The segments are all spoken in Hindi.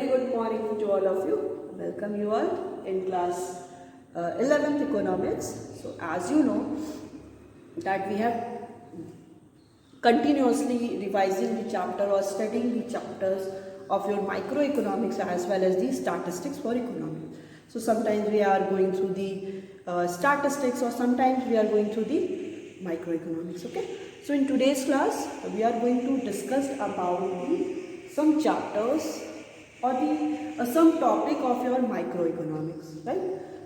very good morning to all of you. Welcome you all in class 11th economics. So as you know that we have continuously revising the chapter or studying the chapters of your microeconomics as well as the statistics for economics. So sometimes we are going through the statistics or sometimes we are going through the microeconomics. Okay. So in today's class we are going to discuss about some chapters or some topic of your microeconomics, right?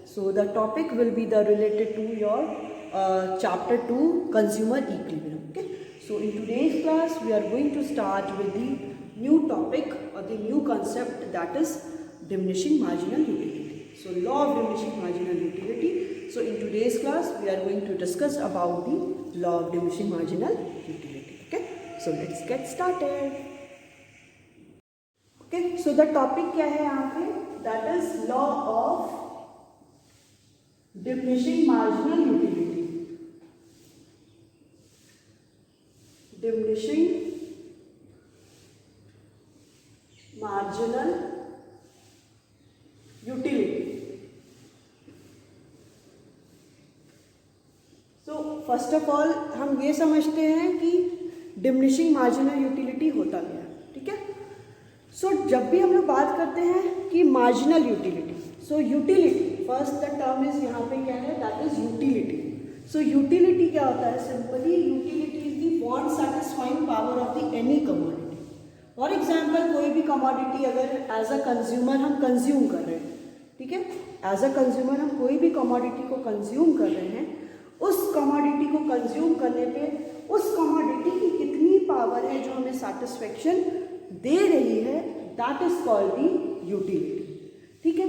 So the topic will be related to your chapter 2 consumer equilibrium. Okay. So in today's class we are going to start with the new topic or the new concept, that is diminishing marginal utility. So law of diminishing marginal utility. So in today's class we are going to discuss about the law of diminishing marginal utility. Okay. So let's get started. Okay, so the topic क्या है यहाँ पे, that is law of diminishing marginal utility. Diminishing marginal utility. So first of all हम ये समझते हैं कि diminishing marginal utility होता क्या है, ठीक है. सो जब भी हम लोग बात करते हैं कि marginal utility, so utility first the term is यहाँ पे क्या है, that is utility. So utility क्या होता है, simply utility is the want satisfying power of the any commodity. For example कोई भी कमोडिटी अगर एज अ कंज्यूमर हम कंज्यूम कर रहे हैं, ठीक है, एज अ कंज्यूमर हम कोई भी कमोडिटी को कंज्यूम कर रहे हैं, उस कमोडिटी को कंज्यूम करने पे उस कमोडिटी की कितनी पावर है जो हमें सेटिस्फेक्शन दे रही है, that is called the utility. ठीक है.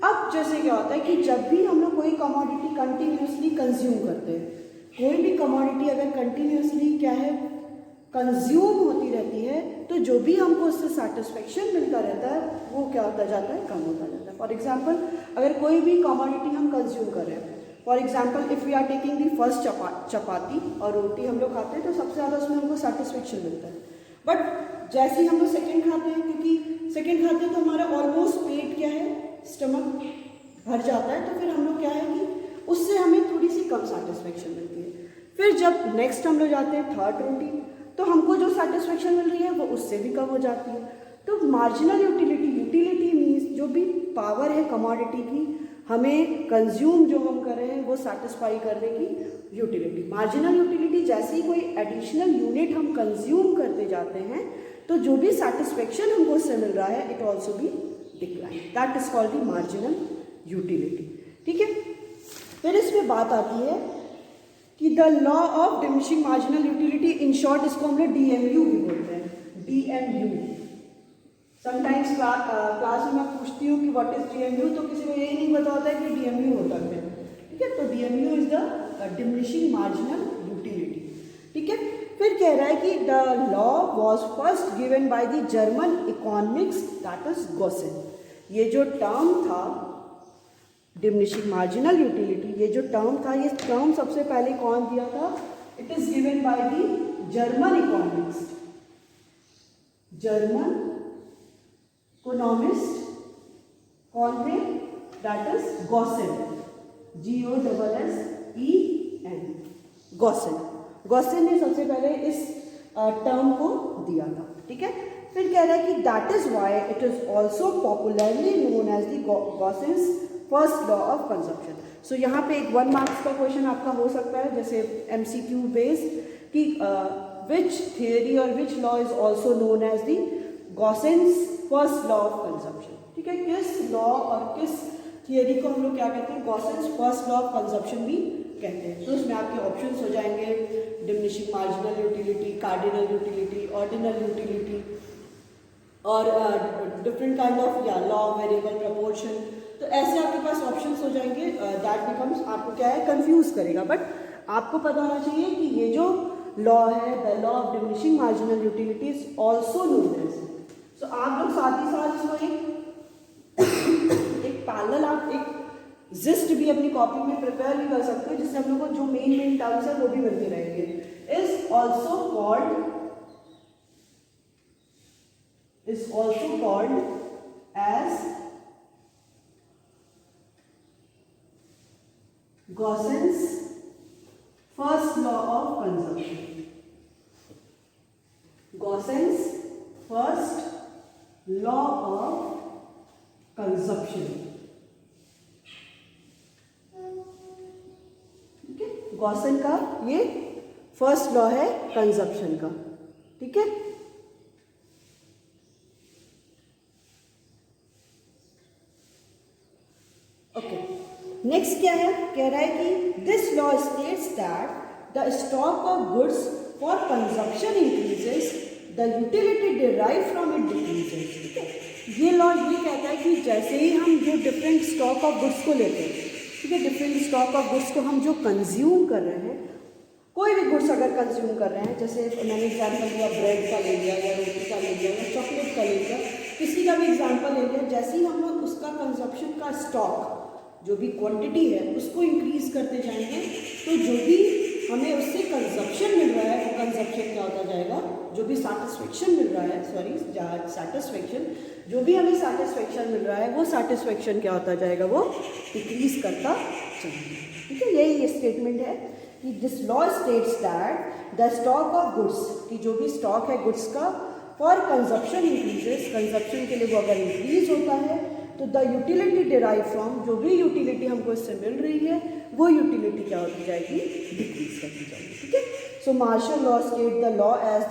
अब जैसे क्या होता है कि जब भी हम लोग कोई कमोडिटी कंटिन्यूसली कंज्यूम करते हैं, कोई भी कमोडिटी अगर कंटिन्यूसली क्या है कंज्यूम होती रहती है, तो जो भी हमको उससे सेटिस्फेक्शन मिलता रहता है वो क्या होता जाता है, कम होता जाता है. फॉर एग्जाम्पल अगर कोई भी कमोडिटी हम कंज्यूम कर रहे हैं, for example if we are taking the first chapati और रोटी हम लोग खाते हैं तो सबसे ज़्यादा उसमें हमको सेटिस्फेक्शन मिलता है. बट जैसे ही हम लोग सेकेंड खाते हैं, क्योंकि सेकेंड खाते हैं तो हमारा ऑलमोस्ट पेट क्या है, स्टमक भर जाता है, तो फिर हम लोग क्या है कि उससे हमें थोड़ी सी कम सेटिस्फेक्शन मिलती है. फिर जब नेक्स्ट हम लोग जाते हैं थर्ड रोटी, तो हमको जो सेटिस्फेक्शन मिल रही है वो उससे भी कम हो जाती है. तो मार्जिनल यूटिलिटी, यूटिलिटी मीन्स जो भी पावर है कमोडिटी की हमें कंज्यूम जो हम कर रहे हैं वो सेटिस्फाई करने की यूटिलिटी. मार्जिनल यूटिलिटी जैसे ही कोई एडिशनल यूनिट हम कंज्यूम करते जाते हैं तो जो भी सेटिस्फेक्शन हमको उससे मिल रहा है it also be decline, that is called the marginal utility. ठीक है. फिर इसमें बात आती है कि the law of diminishing marginal utility, in short इसको हम लोग DMU भी बोलते हैं, DMU. समटाइम्स क्लास में मैं पूछती हूँ कि व्हाट इज DMU, तो किसी को यही नहीं पता होता है कि DMU होता है. ठीक है. तो DMU is the diminishing marginal utility. ठीक है. फिर कह रहा है कि the law was first given by the German economics, that is Gossen. ये जो टर्म था डिमिनिशिंग मार्जिनल यूटिलिटी, ये जो टर्म था, ये टर्म सबसे पहले कौन दिया था, it is given by the German economics. German economist कौन थे, दैट इज गॉसेन, GOSSEN, गॉसेन. गॉसेन ने सबसे पहले इस टर्म को दिया था. ठीक है. फिर कह रहा है कि that is why it is also popularly known as the Gossen's first law of consumption. So यहाँ पे एक 1 मार्क्स का क्वेश्चन आपका हो सकता है जैसे MCQ बेस्ड कि विच थियरी और which law is also known as the Gossen's first law of consumption. ठीक है. किस लॉ और किस थियरी को हम लोग क्या कहते हैं, Gossen's first law of consumption भी कहते हैं. तो इसमें आपके ऑप्शंस हो जाएंगे diminishing marginal utility, cardinal utility, ordinal utility और different kind of law variable proportion. तो ऐसे आपके पास ऑप्शंस हो जाएंगे. दैट बिकम्स आपको क्या है कंफ्यूज करेगा, बट आपको पता होना चाहिए कि ये जो लॉ है, the law of diminishing marginal utility is also known as. So आप लोग साथ ही साथ इसको एक पैरेलल आप एक जिस्ट भी अपनी कॉपी में प्रिपेयर भी कर सकते हो, जिससे हम लोग को जो मेन टर्म्स है वो भी मिलते रहेंगे. Is also called Gauss's first law of consumption. Gauss's first law of consumption. ठीक है, गॉसन का ये फर्स्ट लॉ है कंजप्शन का. ठीक है, ओके. नेक्स्ट क्या है, कह रहा है कि this law states that the stock of goods for consumption increases, the utility derive from it decreases. ठीक है, ये लॉ ये कहता है कि जैसे ही हम जो डिफरेंट स्टॉक ऑफ गुड्स को लेते हैं, ठीक है, डिफरेंट स्टॉक ऑफ गुड्स को हम जो कंज्यूम कर रहे हैं, कोई भी गुड्स अगर कंज्यूम कर रहे हैं, जैसे मैंने एग्जाम्पल लिया ब्रेड का ले लिया या रोटी का ले लिया या चॉकलेट का ले लिया, किसी का भी एग्जाम्पल ले लिया, जैसे ही हम लोग उसका कंजप्शन का स्टॉक जो भी क्वांटिटी है उसको इंक्रीज करते जाएंगे, तो जो भी हमें उससे कंजप्शन मिल रहा है वो कंजप्शन क्या होता जाएगा, जो भी सेटिस्फेक्शन मिल रहा है, सेटिस्फेक्शन जो भी हमें सेटिस्फेक्शन मिल रहा है वो सेटिस्फेक्शन क्या होता जाएगा, वो डिक्रीज करता चलेगा. ठीक है, यही स्टेटमेंट है कि this law states that the stock of goods, कि जो भी स्टॉक है गुड्स का, फॉर कंजप्शन इंक्रीजेस, कंजप्शन के लिए वो अगर इंक्रीज होता है तो द यूटिलिटी डिराइव फ्रॉम, जो भी यूटिलिटी हमको इससे मिल रही है वो यूटिलिटी क्या होती जाएगी, डिक्रीज करती जाएगी. ठीक है, so Marshall law state the law as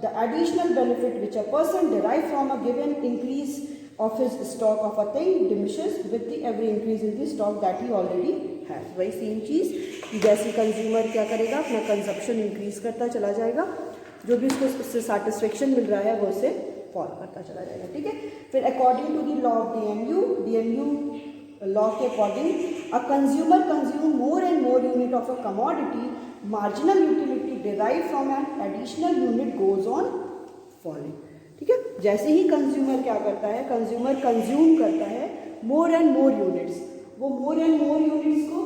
the additional benefit which a person derive from a given increase of his stock of a thing diminishes with the every increase in the stock that he already has. वही सेम चीज़ कि जैसे कंज्यूमर क्या करेगा, अपना कंजप्शन इंक्रीज करता चला जाएगा, जो भी उसको उससे सेटिस्फेक्शन मिल रहा है वो उससे फॉल करता चला जाएगा. ठीक है, फिर according to the law of DMU law के according a consumer consume more and more unit of a commodity, marginal utility derive from an additional unit goes on falling. ठीक है, जैसे ही कंज्यूमर क्या करता है, कंज्यूमर कंज्यूम करता है मोर एंड मोर यूनिट्स, वो मोर एंड मोर यूनिट्स को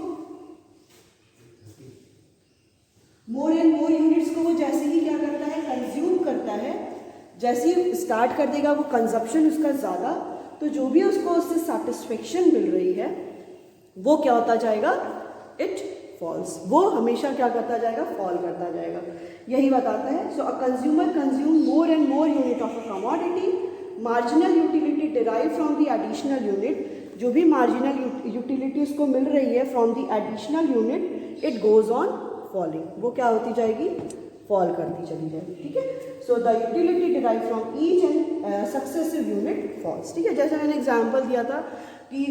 वो जैसे ही क्या करता है, कंज्यूम करता है, जैसे ही स्टार्ट कर देगा वो कंजप्शन उसका ज़्यादा, तो जो भी उसको उससे सेटिस्फेक्शन मिल रही है वो क्या होता जाएगा, इट फॉल्स, वो हमेशा क्या करता जाएगा, फॉल करता जाएगा. यही बताता है. So a consumer consume more and more unit of a commodity, marginal utility derive from the additional unit, जो भी मार्जिनल यूटिलिटी उसको मिल रही है from the additional unit, it goes on falling, वो क्या होती जाएगी, फॉल करती चली जाएगी. ठीक है, so the utility derive from each and successive unit falls. ठीक है, जैसे मैंने एग्जाम्पल दिया था कि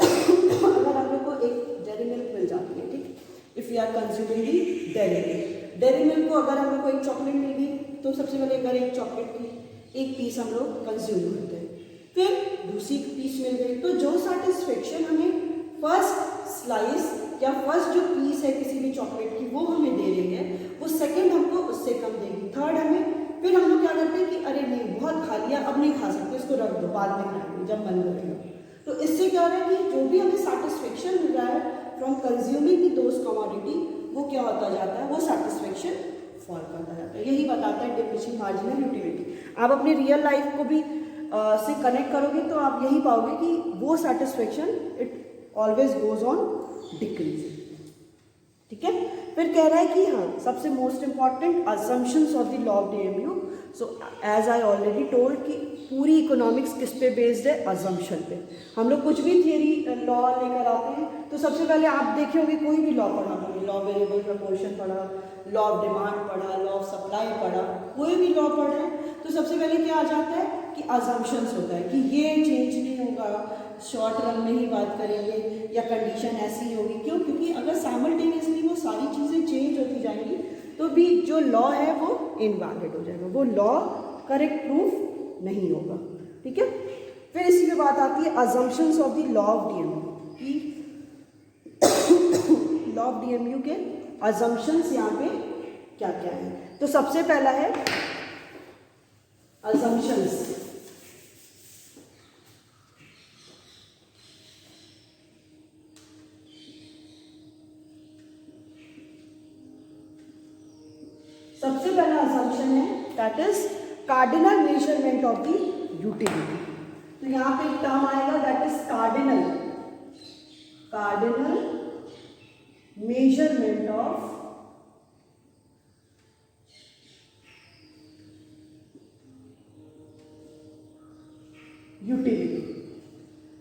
अगर हम लोग को एक डेयरी मिल्क मिल जाती है, ठीक, if you are consuming the Dairy Milk को अगर हम लोग को एक चॉकलेट मिल गई, तो सबसे पहले अगर एक चॉकलेट की एक पीस हम लोग कंज्यूम करते हैं, फिर दूसरी पीस मिल गई, तो जो सेटिस्फेक्शन हमें फर्स्ट स्लाइस या फर्स्ट जो पीस है किसी भी चॉकलेट की वो हमें दे रही है, वो सेकेंड हमको उससे कम देगी, थर्ड हमें, फिर हम लोग क्या करते हैं कि अरे नहीं बहुत खा लिया, अब नहीं खा सकते, इसको रख दो, बाद में खाएंगे जब मन करेगा. तो इससे क्या हो रहा है कि जो भी हमें सेटिस्फेक्शन मिल रहा है from consuming the those commodity, वो क्या होता जाता है, वो सेटिस्फेक्शन फॉल करता जाता है. यही बताता है डिमिनिशिंग मार्जिनल यूटिलिटी. आप अपने रियल लाइफ को भी से कनेक्ट करोगे तो आप यही पाओगे कि वो satisfaction it always goes on decreasing. ठीक है, फिर कह रहा है कि हाँ, सबसे most important assumptions of the law of DMU. So as I already told कि पूरी इकोनॉमिक्स किस पे बेस्ड है, असम्पशन पे. हम लोग कुछ भी थियरी लॉ लेकर आते हैं तो सबसे पहले आप देखे होंगे कोई भी लॉ पढ़ा होंगे, लॉ वेरिएबल प्रपोर्शन पढ़ा, लॉ ऑफ डिमांड पढ़ा, लॉ ऑफ सप्लाई पढ़ा, कोई भी लॉ पढ़ रहे हैं तो सबसे पहले क्या आ जाता है कि असम्पशंस होता है कि ये चेंज नहीं होगा, शॉर्ट रन में ही बात करेंगे या कंडीशन ऐसी ही होगी. क्यों? क्योंकि अगर साइमल्टेनियसली वो सारी चीज़ें चेंज होती जाएंगी तो भी जो लॉ है वो इनवैलिड हो जाएगा, वो लॉ करेक्ट प्रूफ नहीं होगा. ठीक है, फिर इसी पे बात आती है assumptions of the law of DMU कि लॉ ऑफ DMU के असम्पशंस यहाँ पे क्या क्या है. तो सबसे पहला है असम्पशंस. सबसे पहला असम्पशन है that is cardinal measurement of the utility. तो यहाँ पे एक टर्म आएगा that is cardinal measurement of utility.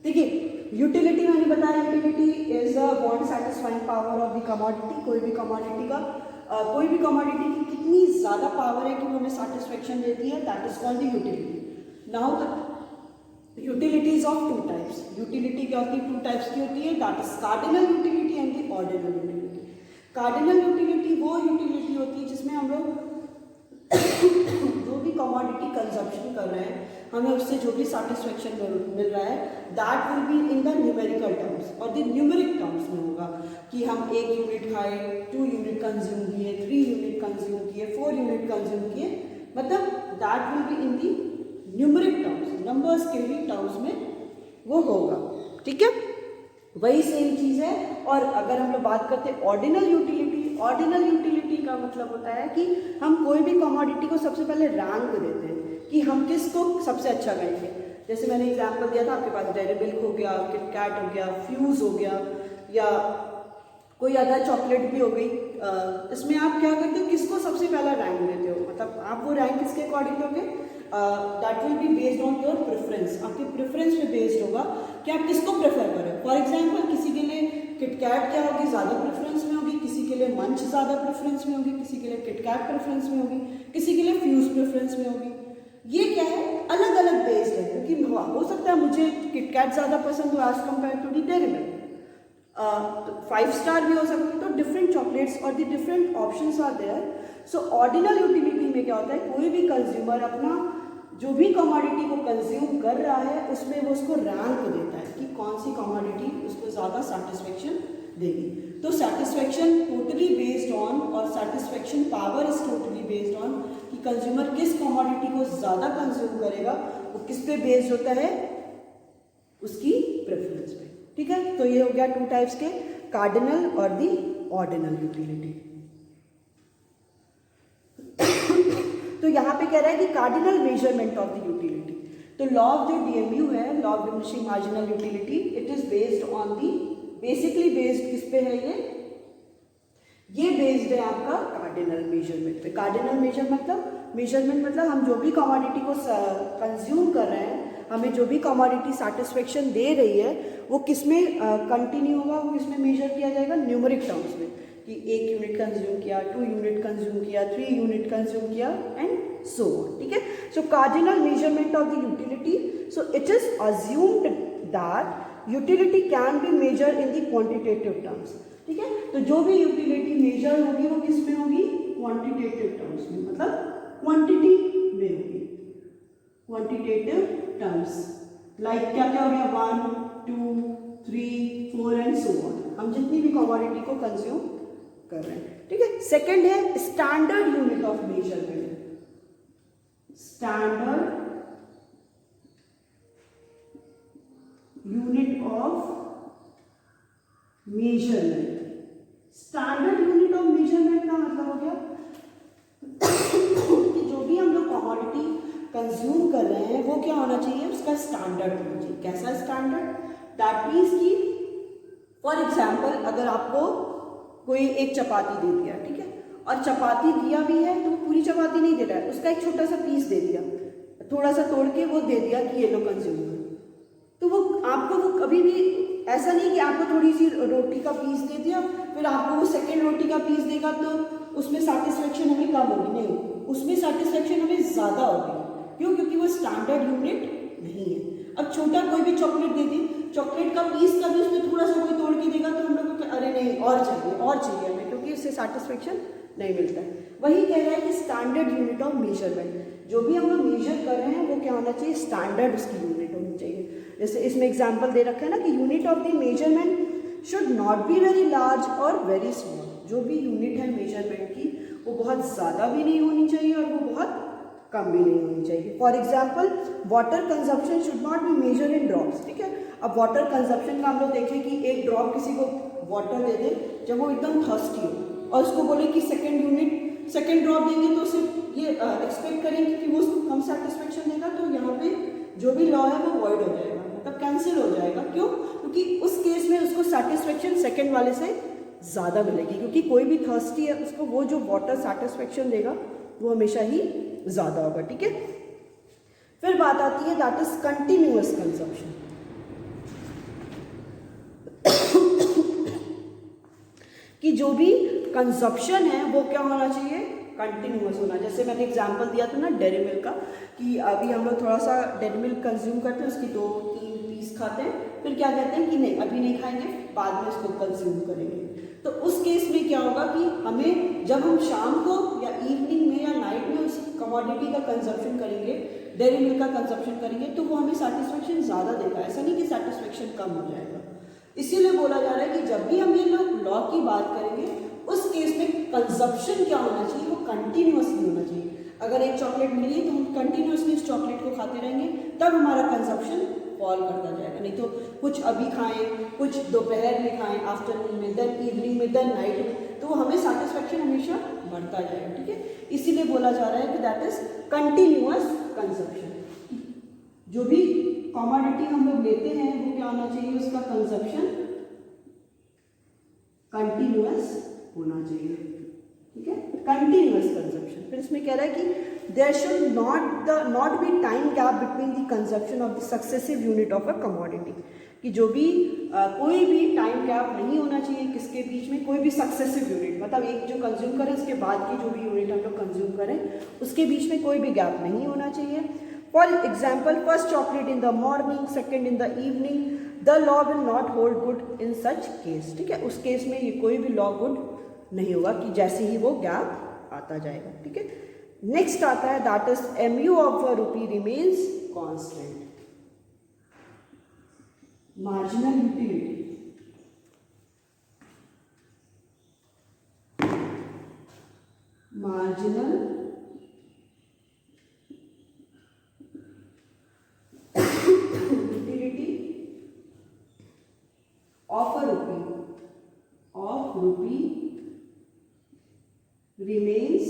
देखिए यूटिलिटी मैंने बताया, utility is a bond satisfying power of the commodity. कोई भी कमोडिटी का कोई भी कमोडिटी की कितनी ज़्यादा पावर है कि वो हमें सेटिस्फेक्शन देती है, that is called the utility. Now the utilities of two types. Utility क्या होती है? टू टाइप्स की होती है, that is cardinal utility and the ordinal utility. Cardinal utility वो यूटिलिटी होती है जिसमें हम लोग जो भी कमोडिटी कंजप्शन कर रहे हैं, हमें उससे जो भी सेटिस्फेक्शन मिल रहा है, that will be in the numerical terms, और द न्यूमेरिक टर्म्स में होगा कि हम 1 यूनिट खाए, 2 यूनिट कंज्यूम किए, 3 यूनिट कंज्यूम किए, 4 यूनिट कंज्यूम किए, मतलब that will be in the numeric terms, numbers के ही टर्म्स में वो होगा। ठीक है, वही सेम चीज़ है। और अगर हम लोग बात करते हैं ऑर्डिनल यूटिलिटी, ऑर्डिनल यूटिलिटी का मतलब होता है कि हम कोई भी कमोडिटी को सबसे पहले रैंक देते हैं कि हम किसको सबसे अच्छा कहेंगे। जैसे मैंने एग्जांपल दिया था, आपके पास डेयरी मिल्क हो गया, किटकैट हो गया, फ्यूज हो गया, या कोई अदर चॉकलेट भी हो गई। इसमें आप क्या करते हो, किसको सबसे पहला रैंक देते हो, मतलब आप वो रैंक किसके अकॉर्डिंग दोगे, that will be based on your preference. आपके प्रेफरेंस पे बेस्ड होगा कि आप किसको प्रेफर करें। फॉर एग्जांपल किसी के लिए किटकैट क्या होगी, ज़्यादा प्रेफरेंस में होगी, किसी के लिए मंच ज़्यादा प्रेफरेंस में होगी, किसी के लिए किटकैट प्रेफरेंस में होगी, किसी के लिए फ्यूज प्रेफरेंस में होगी। ये क्या है, अलग अलग बेस्ड है, क्योंकि हो सकता है मुझे किटकैट ज़्यादा पसंद हो as compare to the Dairy Milk. 5 star भी हो सकती है, तो डिफरेंट चॉकलेट्स और the different options are there. So ordinal utility में क्या होता है, कोई भी कंज्यूमर अपना जो भी कमोडिटी को कंज्यूम कर रहा है उसमें वो उसको रैंक देता है कि कौन सी कमोडिटी उसको ज़्यादा सेटिस्फेक्शन देगी। तो सेटिस्फेक्शन टोटली बेस्ड ऑन, और satisfaction power is totally based on कि कंज्यूमर किस कमोडिटी को ज़्यादा कंज्यूम करेगा, वो किस पे बेस्ड होता है, उसकी प्रेफरेंस पे। ठीक है, तो ये हो गया टू टाइप्स के, कार्डिनल और दी ऑर्डिनल यूटिलिटी। तो यहाँ पे कह रहा है कि cardinal measurement of the utility. तो लॉ ऑफ जो डीएमयू है, law of diminishing marginal utility, it is based on the, basically based किस पे है ये बेस्ड है आपका कार्डिनल मेजरमेंट पे। कार्डिनल मेजरमेंट मतलब हम जो भी कमोडिटी को कंज्यूम कर रहे हैं, हमें जो भी कमोडिटी सेटिस्फेक्शन दे रही है, वो किस में कंटिन्यू होगा, वो किस में मेजर किया जाएगा, न्यूमेरिक टर्म्स में, कि 1 यूनिट कंज्यूम किया, 2 यूनिट कंज्यूम किया, 3 यूनिट कंज्यूम किया, एंड सो ऑन। ठीक है, so cardinal measurement of the utility, so it is assumed that utility can be measure in the quantitative terms. ठीक है, तो जो भी यूटिलिटी मेजर होगी वो किस में होगी, क्वांटिटेटिव टर्म्स में, मतलब क्वांटिटी में होगी, क्वांटिटेटिव टर्म्स। लाइक क्या क्या हो गया, 1, 2, 3, 4 एंड सो ऑन, हम जितनी भी कमोडिटी को कंज्यूम कर रहे हैं। ठीक है, सेकंड है standard unit of measurement. Standard unit of measurement. Standard unit of measurement का मतलब हो गया कि जो भी हम लोग कमोडिटी कंज्यूम कर रहे हैं वो क्या होना चाहिए, उसका स्टैंडर्ड होना चाहिए। कैसा स्टैंडर्ड, दैट मीन्स कि फॉर एग्जाम्पल अगर आपको कोई एक चपाती दे दिया, ठीक है, और चपाती दिया भी है तो वो पूरी चपाती नहीं दे रहा है, उसका एक छोटा सा पीस दे दिया, थोड़ा सा तोड़ के वो दे दिया कि ये लो कंज्यूम करो, तो वो आपको वो कभी भी ऐसा नहीं कि आपको थोड़ी सी रोटी का पीस दे दिया फिर आपको वो सेकेंड रोटी का पीस देगा तो उसमें सेटिस्फेक्शन हमें कम होगी, नहीं, उसमें सेटिस्फेक्शन हमें ज़्यादा होगी। क्यों, क्योंकि वो स्टैंडर्ड यूनिट नहीं है। अब छोटा कोई भी चॉकलेट दे दी, चॉकलेट का पीस का भी उसमें थोड़ा सा कोई तोड़ के देगा तो हम लोग को अरे नहीं और चाहिए हमें, क्योंकि उससे सेटिस्फेक्शन नहीं मिलता है। वही कह रहा है कि स्टैंडर्ड यूनिट ऑफ मेजरमेंट, जो भी हम लोग मेजर कर रहे हैं वो क्या होना चाहिए, स्टैंडर्ड उसकी यूनिट होनी चाहिए। जैसे इसमें एग्जाम्पल दे रखा है ना कि unit of the measurement should not be very large और वेरी स्मॉल। जो भी यूनिट है मेजरमेंट की वो बहुत ज़्यादा भी नहीं होनी चाहिए और वो बहुत कम भी नहीं होनी चाहिए। For example water consumption should not be measure in drops. ठीक है, अब वाटर कंजप्शन का हम लोग देखें कि एक ड्रॉप किसी को वाटर दे दे जब वो एकदम थर्स्टी हो और उसको बोले कि सेकेंड ड्रॉप देंगे तो सिर्फ ये एक्सपेक्ट करेंगे कि वो उसको कम सेटिस्फेक्शन देगा, तो यहाँ पे जो भी लॉ है वो वॉइड हो जाएगा, मतलब कैंसिल हो जाएगा। क्यों, क्योंकि उस केस में उसको सेटिस्फेक्शन सेकेंड वाले से ज़्यादा मिलेगी, क्योंकि कोई भी थर्स्टी है उसको वो जो वाटर सेटिस्फेक्शन देगा वो हमेशा ही ज़्यादा होगा, ठीक है। फिर बात आती है दैट इज कंटिन्यूअस कंजप्शन। कि जो भी कंजप्शन है वो क्या होना चाहिए, कंटिन्यूअस होना। जैसे मैंने एग्जांपल दिया था ना डेयरी मिल्क का, कि अभी हम लोग थोड़ा सा डेयरी मिल्क कंज्यूम करते हैं, उसकी 2-3 पीस खाते हैं, फिर क्या कहते हैं कि नहीं अभी नहीं खाएंगे, बाद में उसको कंज्यूम करेंगे। तो उस केस में क्या होगा कि हमें जब हम शाम को या इवनिंग में या नाइट में उस कमोडिटी का कंजप्शन करेंगे, डेयरी मिल्क का कंजप्शन करेंगे, तो वो हमें सेटिस्फेक्शन ज़्यादा देगा, ऐसा नहीं कि सेटिस्फेक्शन कम हो जाएगा। इसीलिए बोला जा रहा है कि जब भी हम ये लोग लॉ की बात करेंगे उस केस में कंजप्शन क्या होना चाहिए, वो कंटिन्यूअसली होना चाहिए। अगर एक चॉकलेट मिली तो हम कंटिन्यूअसली उस चॉकलेट को खाते रहेंगे, तब हमारा कंजप्शन फॉल करता जाएगा। नहीं तो कुछ अभी खाएं, कुछ दोपहर में खाएं, आफ्टरनून में, देन इवनिंग में, देन नाइट में, तो वो हमें सेटिस्फेक्शन हमेशा बढ़ता जाएगा, ठीक है। इसीलिए बोला जा रहा है कि दैट इज कंटिन्यूअस कंजप्शन। जो भी कमोडिटी हम लोग लेते हैं वो क्या होना चाहिए, उसका कंजप्शन कंटिन्यूअस होना चाहिए, ठीक है, कंटिन्यूअस कंजप्शन। फिर इसमें कह रहा है कि there should not be time gap between the consumption of the successive unit of a commodity. कि जो भी कोई भी टाइम गैप नहीं होना चाहिए किसके बीच में, कोई भी सक्सेसिव यूनिट, मतलब एक जो कंज्यूम करें उसके बाद की जो भी यूनिट हम लोग कंज्यूम करें उसके बीच में कोई भी गैप नहीं होना चाहिए। For example, first chocolate in the morning, second in the evening, the law will not hold good in such case, ठीक है। उस केस में ये कोई भी लॉ गुड नहीं होगा कि जैसे ही वो गैप आता जाएगा, ठीक है। नेक्स्ट आता है that is MU of a rupee remains constant. Marginal utility, marginal utility of a rupee remains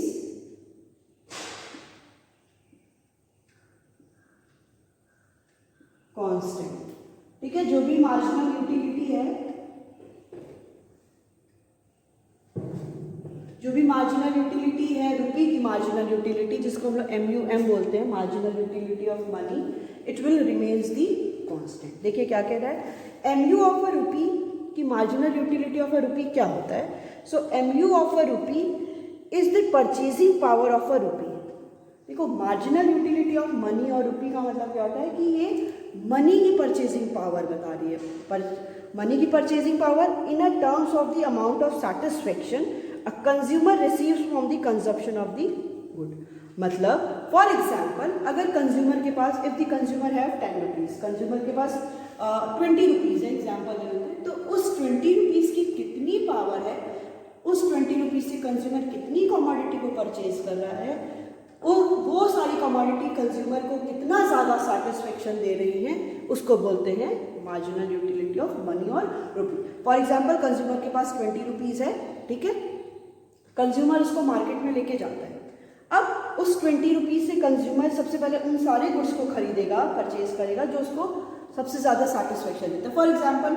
constant, ठीक है। जो भी मार्जिनल यूटिलिटी है, जो भी मार्जिनल यूटिलिटी है रुपी की मार्जिनल यूटिलिटी, जिसको हम लोग MUM बोलते हैं, marginal utility of money, it will remains the constant. देखिए क्या कह रहा है, MU ऑफ अ रूपी की मार्जिनल यूटिलिटी ऑफ अ रूपी क्या होता है। सो MU ऑफ अ रूपी is the purchasing power of a रूपी। देखो मार्जिनल यूटिलिटी ऑफ मनी और रूपी का मतलब क्या होता है कि ये मनी की परचेजिंग पावर बता रही है, पर मनी की purchasing power in a terms of the amount of satisfaction a consumer receives from the consumption of the good. मतलब फॉर एग्जाम्पल, अगर कंज्यूमर के पास, if the consumer have 10 rupees, consumer के पास 20 रुपीज़ है, एग्जाम्पल ले लेते हैं, तो उस 20 रुपीज़ की कितनी पावर है, उस 20 रुपीज़ से कंज्यूमर कितनी कमोडिटी को परचेज कर रहा है, और वो सारी कमोडिटी कंज्यूमर को कितना ज़्यादा सेटिस्फेक्शन दे रही हैं, उसको बोलते हैं मार्जिनल यूटिलिटी ऑफ मनी और रुपी। फॉर एग्जाम्पल, कंज्यूमर के पास 20 रुपीज़ है, ठीक है, कंज्यूमर उसको मार्केट में लेके जाता है। अब उस 20 रुपीज़ से कंज्यूमर सबसे पहले उन सारे गुड्स को खरीदेगा, परचेज करेगा जो उसको सबसे ज़्यादा सेटिस्फेक्शन देता है। फॉर एग्जाम्पल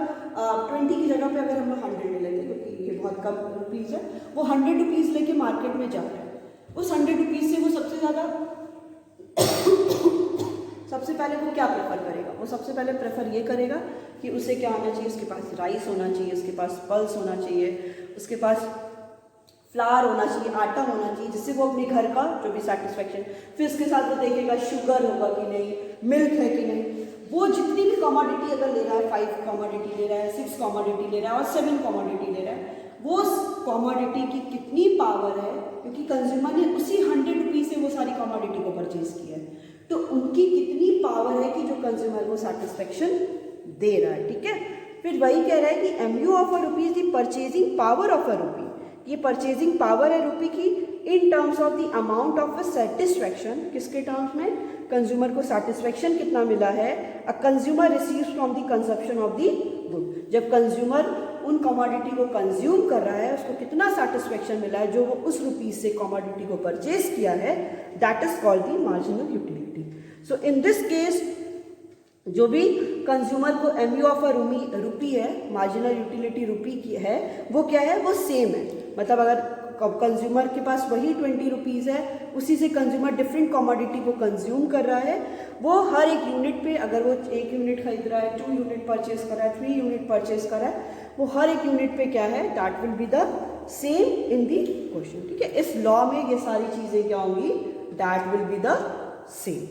20 की जगह पे अगर हम लोग 100 ले लेते हैं, क्योंकि ये बहुत कम रुपीज़ है, वो 100 रुपीज़ लेके मार्केट में जा रहा है, उस 100 रुपीज़ से वो सबसे ज़्यादा सबसे पहले वो क्या प्रेफर करेगा, वो सबसे पहले प्रेफर ये करेगा कि उसे क्या होना चाहिए, उसके पास राइस होना चाहिए, उसके पास पल्स होना चाहिए, उसके पास फ्लावर होना चाहिए, आटा होना चाहिए, जिससे वो अपने घर का जो भी सेटिस्फेक्शन, फिर उसके साथ वो देखेगा शुगर होगा कि नहीं, मिल्क है कि नहीं। वो जितनी भी कमोडिटी अगर ले रहा है, 5 कमोडिटी ले रहा है, 6 कमोडिटी ले रहा है और 7 कमोडिटी ले रहा है, वो कमोडिटी की कितनी पावर है, क्योंकि कंज्यूमर ने उसी 100 रुपीज़ से वो सारी कमोडिटी को परचेज किया है, तो उनकी कितनी पावर है कि जो कंज्यूमर को सेटिस्फेक्शन दे रहा है, ठीक है। फिर वही कह रहा है कि MU of a rupee is the purchasing power of a रूपी। ये परचेजिंग पावर है रूपी की in terms of the amount of a satisfaction, किसके टर्म्स में, कंज्यूमर को सेटिस्फेक्शन कितना मिला है, अ consumer receives from the consumption of the good. जब कंज्यूमर उन कमोडिटी को कंज्यूम कर रहा है, उसको कितना सेटिस्फेक्शन मिला है जो वो उस रुपीज से कमोडिटी को परचेज किया है, that is called the marginal utility. So in this case जो भी कंज्यूमर को एमयू ऑफ अ रुपी है, मार्जिनल यूटिलिटी रुपी की है, वो क्या है, वो सेम है। मतलब अगर कंज्यूमर के पास वही 20 रुपीज़ है, उसी से कंज्यूमर डिफरेंट कमोडिटी को कंज्यूम कर रहा है, वो हर एक यूनिट पे, अगर वो 1 यूनिट खरीद रहा है, 2 यूनिट परचेज कर रहा है, 3 यूनिट परचेज कर रहा है, वो हर एक यूनिट पे क्या है, that will be the same in the question. ठीक है, इस लॉ में ये सारी चीज़ें क्या होंगी, that will be the same.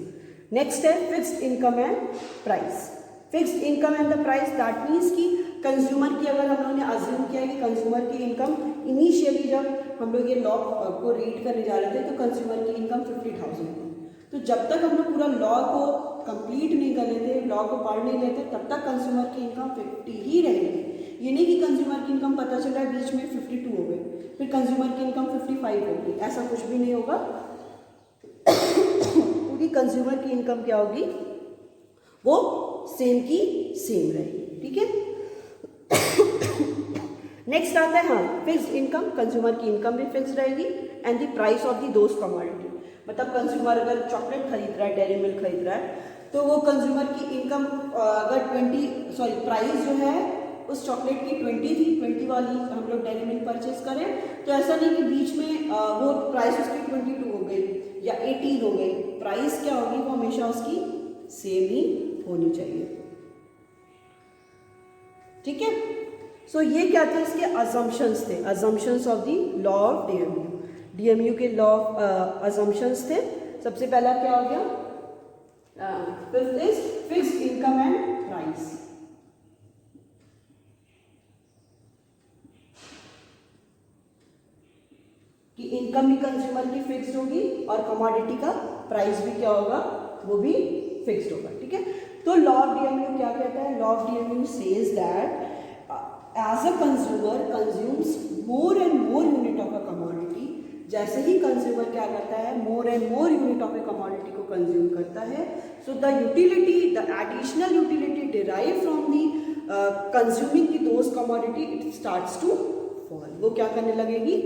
Next है fixed income and price. Fixed income and the price, that means कि कंज्यूमर की, अगर हम लोगों ने अज्यूम किया है कि कंज्यूमर की इनकम, इनिशियली जब हम लोग ये लॉ को रीड करने जा रहे थे तो कंज्यूमर की इनकम 50,000 थी। तो जब तक हम लोग पूरा लॉ को कंप्लीट नहीं कर लेते, लॉ को पढ़ नहीं लेते, तब तक कंज्यूमर की इनकम 50 ही रहेगी। ये नहीं कि कंज्यूमर की इनकम पता चला है बीच में 52 हो गई, फिर कंज्यूमर की इनकम 55 होगी, ऐसा कुछ भी नहीं होगा। क्योंकि कंज्यूमर की इनकम क्या होगी, वो सेम की सेम रहेगी। ठीक है, नेक्स्ट आता है हाँ फिक्स्ड इनकम, कंज्यूमर की इनकम भी फिक्स रहेगी and the price of the those commodity. मतलब कंज्यूमर अगर चॉकलेट खरीद रहा है, डेयरी मिल्क खरीद रहा है, तो वो कंज्यूमर की इनकम अगर प्राइस जो है उस चॉकलेट की 20 थी, 20 वाली हम लोग डेयरी मिल्क परचेज करें, तो ऐसा नहीं कि बीच में वो प्राइस उसकी 22 हो गई या 18 हो गई, प्राइस क्या होगी, वो हमेशा उसकी सेम ही होनी चाहिए। ठीक है, सो ये क्या थे, इसके अजम्पशंस थे, assumptions of the law of DMU. DMU के लॉ ऑफ अजम्पशंस थे। सबसे पहला क्या हो गया, fifth is fixed income and price. कि इनकम भी कंज्यूमर की फिक्स्ड होगी और कमोडिटी का प्राइस भी क्या होगा, वो भी फिक्स्ड होगा। ठीक है, तो लॉ ऑफ डीएमयू क्या कहता है, law of DMU says that as a consumer consumes more and more unit of a commodity, जैसे ही कंज्यूमर क्या करता है, more and more unit of a commodity को कंज्यूम करता है, so the utility, the additional utility derive from the consuming the those commodity, it starts to fall. वो क्या करने लगेगी,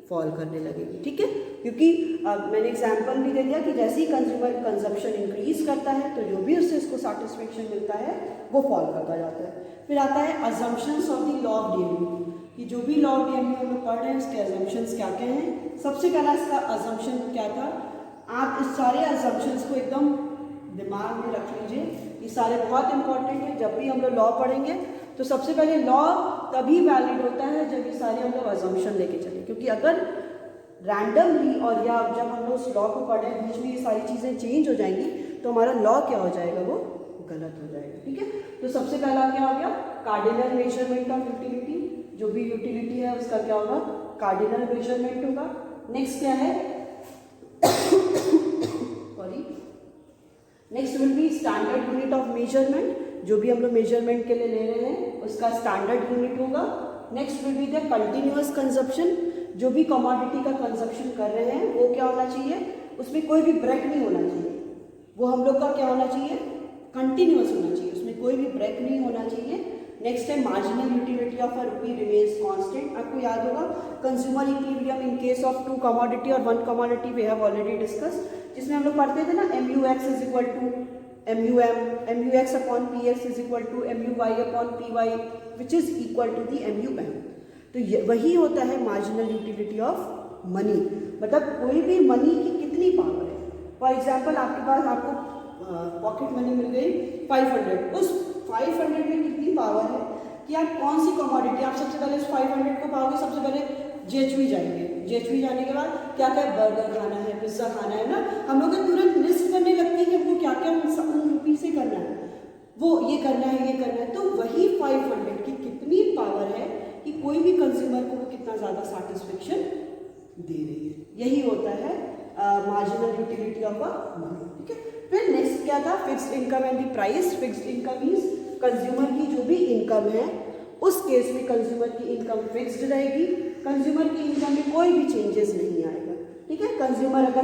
फॉल करने लगेगी। ठीक है, क्योंकि मैंने एग्जांपल भी दे दिया कि जैसे ही कंज्यूमर कंजप्शन इंक्रीज करता है तो जो भी उससे इसको सेटिस्फेक्शन मिलता है वो फॉल करता जाता है। फिर आता है assumptions of the law of DMU, कि जो भी लॉ ऑफ डीएमयू हम लोग पढ़ रहे हैं उसके अजम्पशंस क्या क्या हैं। सबसे पहला इसका अजम्पशन क्या था, आप इस सारे अजम्पशंस को एकदम दिमाग में रख लीजिए, ये सारे बहुत इंपॉर्टेंट है। जब भी हम लोग लॉ पढ़ेंगे तो सबसे पहले लॉ तभी वैलिड होता है जब ये सारे हम लोग अजम्पशन लेके चलें, क्योंकि अगर रैंडमली और या जब हम लोग उस लॉ को पढ़ें बीच में ये सारी चीज़ें चेंज हो जाएंगी तो हमारा लॉ क्या हो जाएगा, वो गलत हो जाएगा। ठीक है, तो सबसे पहला क्या हो गया, कार्डिनल मेजरमेंट ऑफ यूटिलिटी। जो भी यूटिलिटी है उसका क्या होगा, कार्डिनल मेजरमेंट होगा। नेक्स्ट क्या है, sorry, next will be standard unit of measurement. जो भी हम लोग मेजरमेंट के लिए ले रहे हैं उसका स्टैंडर्ड यूनिट होगा। Next will be the continuous consumption. जो भी कमोडिटी का कंजप्शन कर रहे हैं वो क्या होना चाहिए, उसमें कोई भी ब्रेक नहीं होना चाहिए, वो हम लोग का क्या होना चाहिए, कंटिन्यूअस होना चाहिए, उसमें कोई भी ब्रेक नहीं होना चाहिए। नेक्स्ट है marginal utility of a rupee remains constant. आपको याद होगा consumer equilibrium in case of 2 commodity और 1 commodity we have already discuss, जिसमें हम लोग पढ़ते थे ना MUX is equal to MUM, MUX upon PX is equal to MUY upon PY which is equal to the MUM। तो वही होता है मार्जिनल यूटिलिटी ऑफ मनी। मतलब कोई भी मनी की कितनी पावर है। फॉर एग्जाम्पल आपके पास आपको पॉकेट मनी मिल गई 500, उस 500 में कितनी पावर है कि आप कौन सी कमोडिटी, आप सबसे पहले उस 500 को पाओगे, सबसे पहले JHV जाएंगे, JHV जाने के बाद क्या क्या बर्गर खाना है, पिज्ज़ा खाना है ना, हम लोग तुरंत लिस्ट करने लगती है कि हमको क्या क्या उन रुपी से करना है, वो ये करना है, ये करना है। तो वही 500 की कितनी पावर है कि कोई भी कंज्यूमर को वो कितना ज़्यादा सेटिस्फेक्शन दे रही है। यही होता है marginal utility of a money. ठीक है, फिर नेक्स्ट क्या था, fixed income and the price. Fixed income means consumer की जो भी इनकम है उस केस में कंज्यूमर की इनकम फिक्स्ड रहेगी, कंज्यूमर की इनकम में कोई भी चेंजेस नहीं आएगा। ठीक है, कंज्यूमर अगर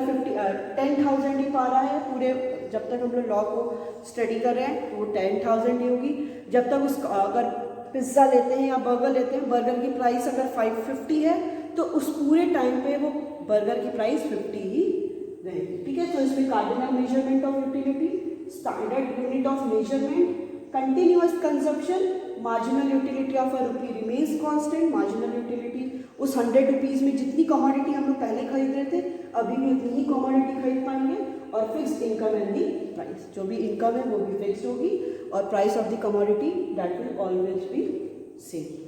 10,000 ही पा रहा है पूरे, जब तक हम लोग लॉ को स्टडी कर रहे हैं तो वो 10,000 ही होगी। जब तक उस अगर पिज्ज़ा लेते हैं या बर्गर लेते हैं, बर्गर की प्राइस अगर 550 है तो उस पूरे टाइम पे वो बर्गर की प्राइस 50 ही रहेगी। ठीक है, तो इसमें cardinal measurement of utility, standard unit of measurement, continuous consumption, marginal utility of a rupee remains constant, marginal utility उस 100 रुपीज़ में जितनी कमोडिटी हम लोग पहले खरीद रहे थे अभी भी उतनी ही कमोडिटी खरीद पाएंगे, और fix income and the price, जो भी इनकम है वो भी फिक्स होगी और price of the commodity that will always be same.